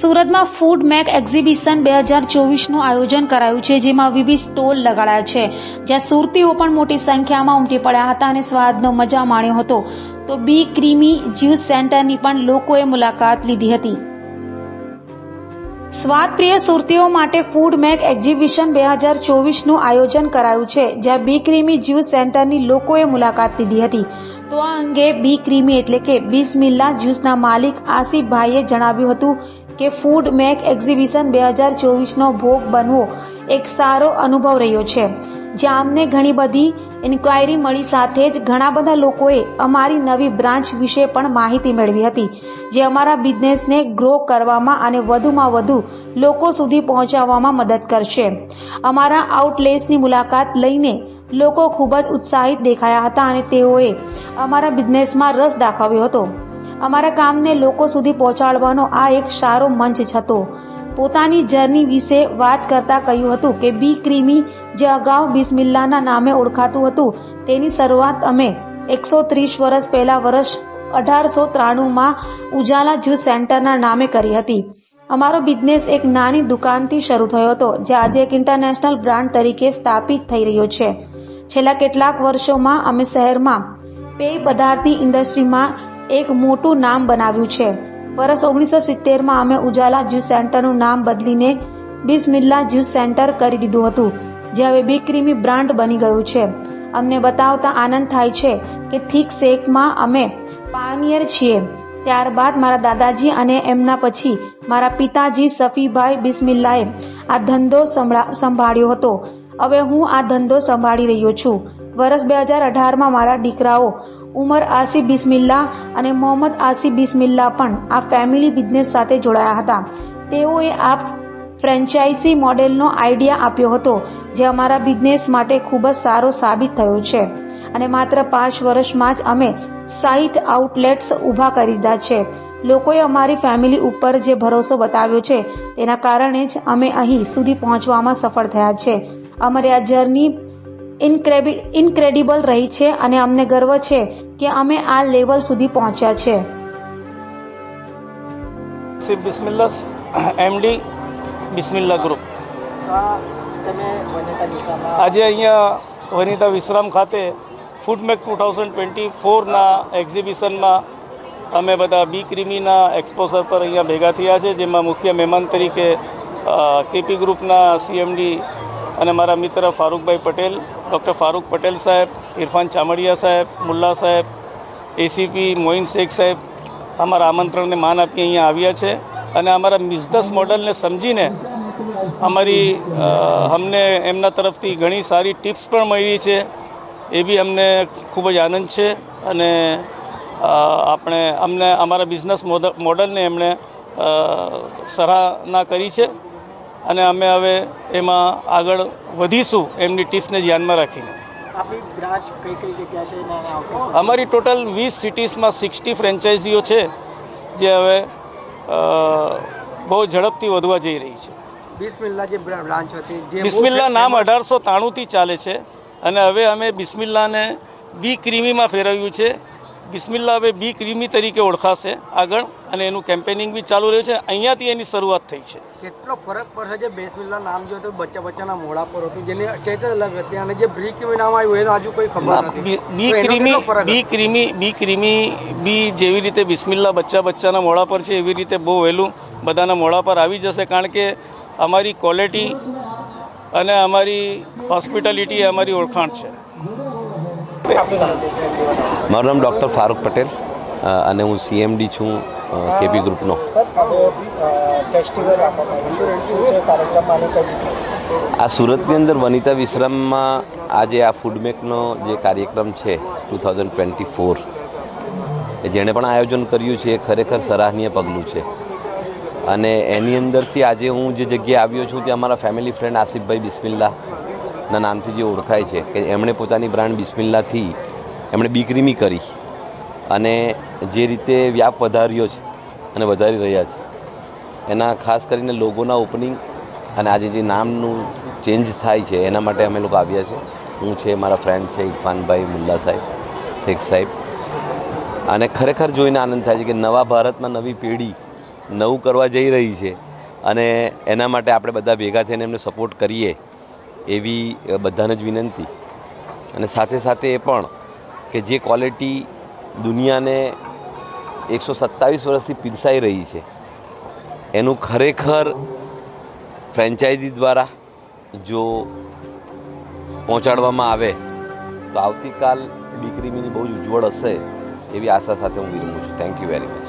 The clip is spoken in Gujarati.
સુરતમાં ફૂડ મેક એક્ઝિબિશન 2024નું આયોજન કરાયું છે, જેમાં વિવિધ સ્ટોલ લગાડાયા છે, જ્યાં સુરતીઓ પણ મોટી સંખ્યામાં ઉમટી પડ્યા હતા અને સ્વાદનો મજા માણ્યો હતો. તો બી ક્રીમી જ્યુસ સેન્ટરની પણ લોકોએ મુલાકાત લીધી હતી. સ્વાદપ્રિય સુરતીઓ માટે ફૂડ મેક એક્ઝિબિશન 2024નું આયોજન કરાયું છે, જ્યાં બી ક્રીમી જ્યુસ સેન્ટરની લોકોએ મુલાકાત લીધી હતી. તો આ અંગે બી ક્રીમી એટલે કે બિસ્મિલ્લા જ્યુસના માલિક આસિફભાઈએ જણાવ્યું હતું કે ફૂડ મેક એક્ઝિબિશન 2024નો ભોગ બનવો એક સારો અનુભવ રહ્યો છે, જ્યાં અમને ઘણી બધી ઇન્ક્વાયરી મળી, સાથે જ ઘણા બધા લોકોએ અમારી નવી બ્રાન્ચ વિશે પણ માહિતી મેળવી હતી, જે અમારા બિઝનેસને ગ્રો કરવામાં અને વધુમાં વધુ લોકો સુધી પહોંચાડવામાં મદદ કરશે. અમારા આઉટલેટ્સની મુલાકાત લઈને લોકો ખૂબ જ ઉત્સાહિત દેખાયા હતા અને તેઓએ અમારા બિઝનેસમાં રસ દાખવ્યો હતો. અમારા કામને લોકો સુધી પહોંચાડવાનો આ એક સારો મંચ હતો. પોતાની જર્ની વિશે વાત કરતા કહ્યું હતું કે બી ક્રીમી, જે અગાઉ બિસ્મિલ્લાના નામે ઓળખાતું હતું, તેની શરૂઆત અમે 130 વર્ષ પહેલા વર્ષ 1893માં ઉજાલા જ્યુસ સેન્ટરના નામે કરી હતી. અમારો બિઝનેસ એક નાની દુકાનથી શરૂ થયો હતો, જે આજે એક ઇન્ટરનેશનલ બ્રાન્ડ તરીકે સ્થાપિત થઈ રહ્યો છે. છેલ્લા કેટલાક વર્ષોમાં અમે શહેરમાં પેય પદાર્થની ઇન્ડસ્ટ્રીમાં એક મોટું નામ બનાવ્યું છે. વર્ષ 1970માં અમે ઉજાલા જ્યુસ સેન્ટરનું નામ બદલીને બિસ્મિલ્લા જ્યુસ સેન્ટર કરી દીધું હતું, જે હવે બી ક્રીમી બ્રાન્ડ બની ગયું છે. અમને બતાવતા આનંદ થાય છે કે થીક શેકમાં અમે પાયોનિયર છીએ. ત્યારબાદ મારા દાદાજી અને એમના પછી મારા પિતાજી સફીભાઈ બિસ્મિલ્લાએ આ ધંધો સંભાળ્યો હતો. હવે હું આ ધંધો સંભાળી રહ્યો છું. વર્ષ 2018માં મારા દીકરાઓ ઉમર આસિફ બિસ્મિલ્લા અને મોહમ્મદ આસિફ બિસ્મિલ્લા પણ આ ફેમિલી બિઝનેસ સાથે જોડાયા હતા. તેઓએ આ ફ્રેન્ચાઇઝી મોડેલનો આઈડિયા આપ્યો હતો, જે અમારા બિઝનેસ માટે ખૂબ જ સારો સાબિત થયો છે અને માત્ર 5 વર્ષમાં જ અમે 60 આઉટલેટ્સ ઊભા કરી દીધા છે. લોકોએ અમારી ફેમિલી ઉપર જે ભરોસો બતાવ્યો છે, તેના કારણે જ અમે અહીં સુધી પહોંચવામાં સફળ થયા છે. અમારી આ જર્ની ઇન્ક્રેડિબલ રહી છે અને અમને ગર્વ છે કે અમે આ લેવલ સુધી પહોંચ્યા છે. બિસ્મિલ્લા એમડી બિસ્મિલ્લા ગ્રુપ આજે અહીંયા વનિતા વિશ્રામ ખાતે ફૂડમેક 2024ના એક્ઝિબિશનમાં અમે બધા બી ક્રીમીના એક્સપોઝર પર અહીંયા ભેગા થયા છે, જેમાં મુખ્ય મહેમાન તરીકે કેપી ગ્રુપના સીએમડી અને મારા મિત્ર ફારૂકભાઈ પટેલ, ડૉક્ટર ફારૂક પટેલ સાહેબ, ઇરફાન ચામડિયા સાહેબ, મુલ્લા સાહેબ, એસીપી મોઇન શેખ સાહેબ અમારા આમંત્રણને માન આપી અહીંયા આવ્યા છે અને અમારા બિઝનેસ મોડલને સમજીને અમને એમના તરફથી ઘણી સારી ટિપ્સ પણ મળી છે. એ બી અમને ખૂબ જ આનંદ છે અને અમને અમારા બિઝનેસ મોડલને એમણે સરાહના કરી છે અને અમે હવે એમાં આગળ વધીશું એમની ટિપ્સને ધ્યાનમાં રાખીને. આપણી બ્રાન્ચ કઈ કઈ જગ્યા છે? અમારી ટોટલ 20 સિટીઝમાં 60 ફ્રેન્ચાઇઝીઓ છે, જે હવે બહુ ઝડપથી વધવા જઈ રહી છે. બિસ્મિલ્લા જે બ્રાન્ચ હતી, બિસ્મિલ્લા નામ 1893થી ચાલે છે અને હવે અમે બિસ્મિલ્લાને બી ક્રીમીમાં ફેરવ્યું છે. બિસ્મિલ્લા હવે બી ક્રીમી તરીકે ઓળખાશે આગળ અને એનું કેમ્પેનિંગ બી ચાલુ રહ્યું છે. અહીંયાથી એની શરૂઆત થઈ છે. કેટલો ફરક પડશે? જે બિસ્મિલ્લા નામ જો હતું બચ્ચાના મોઢા પર હતું, જેની સ્ટેજ અલગ હતી, અને જે બી ક્રીમી નામ આવ્યું એનો હજુ કોઈ ખબર નથી. બી ક્રીમી જેવી રીતે બિસ્મિલ્લા બચ્ચાના મોઢા પર છે, એવી રીતે બહુ વહેલું બધાના મોઢા પર આવી જશે, કારણ કે અમારી ક્વોલિટી અને અમારી હોસ્પિટાલિટી અમારી ઓળખાણ છે. મારું નામ ડૉક્ટર ફારૂક પટેલ અને હું સીએમડી છું કેપી ગ્રુપનો. આ સુરતની અંદર વનિતા વિશ્રામમાં આજે આ ફૂડમેકનો જે કાર્યક્રમ છે 2024, જેણે પણ આયોજન કર્યું છે એ ખરેખર સરાહનીય પગલું છે. અને એની અંદરથી આજે હું જે જગ્યાએ આવ્યો છું ત્યાં અમારા ફેમિલી ફ્રેન્ડ આસિફભાઈ બિસ્મિલ્લાના નામથી જે ઓળખાય છે, કે એમણે પોતાની બ્રાન્ડ બિસ્મિલ્લાથી એમણે બી ક્રીમી કરી અને જે રીતે વ્યાપ વધાર્યો છે અને વધારી રહ્યા છે, એના ખાસ કરીને લોગોના ઓપનિંગ અને આજે જે નામનું ચેન્જ થાય છે એના માટે અમે લોકો આવ્યા છે. હું છે, મારા ફ્રેન્ડ છે ઇરફાનભાઈ, મુલ્લા સાહેબ, શેખ સાહેબ, અને ખરેખર જોઈને આનંદ થાય છે કે નવા ભારતમાં નવી પેઢી નવું કરવા જઈ રહી છે અને એના માટે આપણે બધા ભેગા થઈને એમને સપોર્ટ કરીએ એવી બધાને જ વિનંતી. અને સાથે સાથે એ પણ કે જે ક્વોલિટી દુનિયાને 127 વર્ષથી પીરસાઈ રહી છે એનું ખરેખર ફ્રેન્ચાઇઝી દ્વારા જો પહોંચાડવામાં આવે તો આવતીકાલ બી ક્રીમીની બહુ જ ઉજ્જવળ હશે એવી આશા સાથે હું વિરમું છું. Thank you very much.